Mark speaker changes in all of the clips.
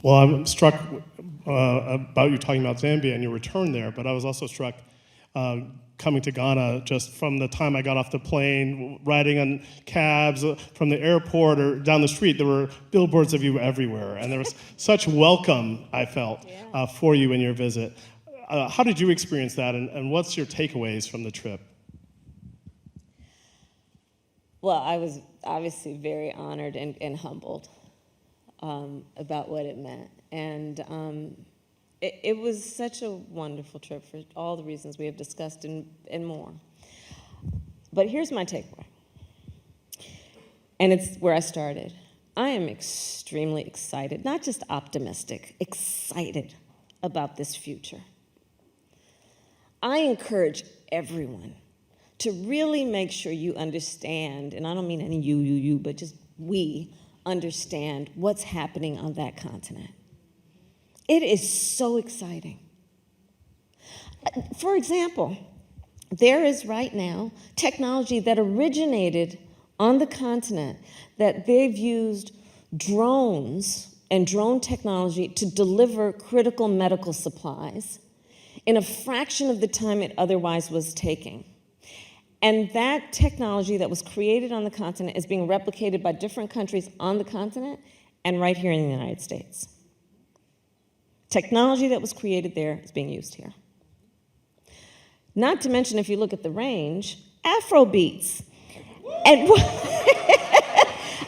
Speaker 1: Well, I'm struck about you talking about Zambia and your return there, but I was also struck coming to Ghana just from the time I got off the plane, riding on cabs from the airport or down the street. There were billboards of you everywhere, and there was such welcome I felt for you in your visit. How did you experience that, and what's your takeaways from the trip?
Speaker 2: Well, I was obviously very honored and humbled about what it meant. And it was such a wonderful trip for all the reasons we have discussed and more. But here's my takeaway. And it's where I started. I am extremely excited, not just optimistic, excited about this future. I encourage everyone to really make sure you understand, and I don't mean any you, but just we understand what's happening on that continent. It is so exciting. For example, there is right now technology that originated on the continent that they've used drones and drone technology to deliver critical medical supplies in a fraction of the time it otherwise was taking. And that technology that was created on the continent is being replicated by different countries on the continent and right here in the United States. Technology that was created there is being used here. Not to mention, if you look at the range, Afro beats. And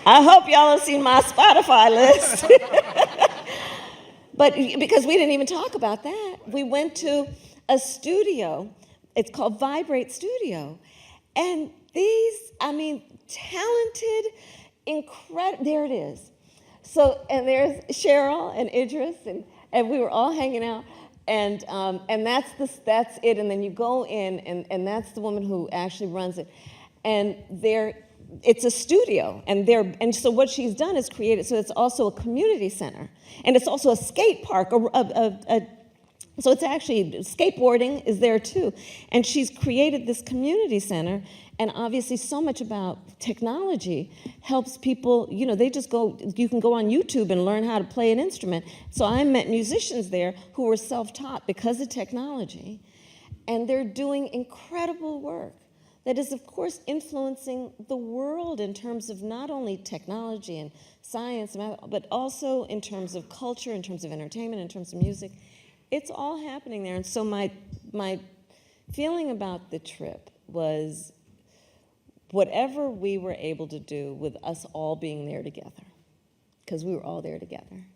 Speaker 2: I hope y'all have seen my Spotify list. But because we didn't even talk about that, we went to a studio. It's called Vibrate Studio. And these, talented, incredible, there it is. So, and there's Cheryl and Idris, and we were all hanging out, and that's it. And then you go in, and that's the woman who actually runs it. And it's a studio, and so what she's done is created, so it's also a community center, and it's also a skate park, so it's actually, skateboarding is there too. And she's created this community center, and obviously so much about technology helps people, you can go on YouTube and learn how to play an instrument. So I met musicians there who were self-taught because of technology, and they're doing incredible work that is, of course, influencing the world in terms of not only technology and science, but also in terms of culture, in terms of entertainment, in terms of music. It's all happening there. And so my feeling about the trip was whatever we were able to do with us all being there together, because we were all there together,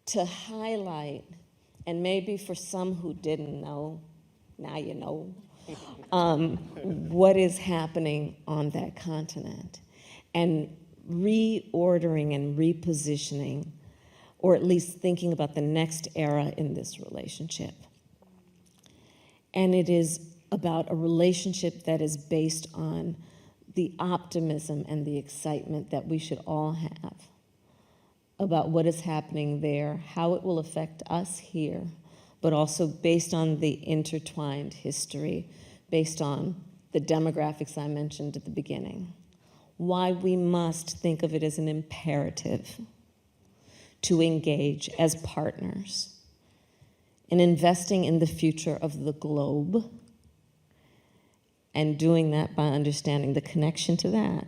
Speaker 2: to highlight, and maybe for some who didn't know, now you know, what is happening on that continent, and reordering and repositioning, or at least thinking about the next era in this relationship. And it is about a relationship that is based on the optimism and the excitement that we should all have about what is happening there, how it will affect us here, but also based on the intertwined history, based on the demographics I mentioned at the beginning. Why we must think of it as an imperative to engage as partners in investing in the future of the globe, and doing that by understanding the connection to that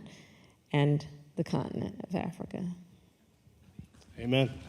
Speaker 2: and the continent of Africa.
Speaker 1: Amen.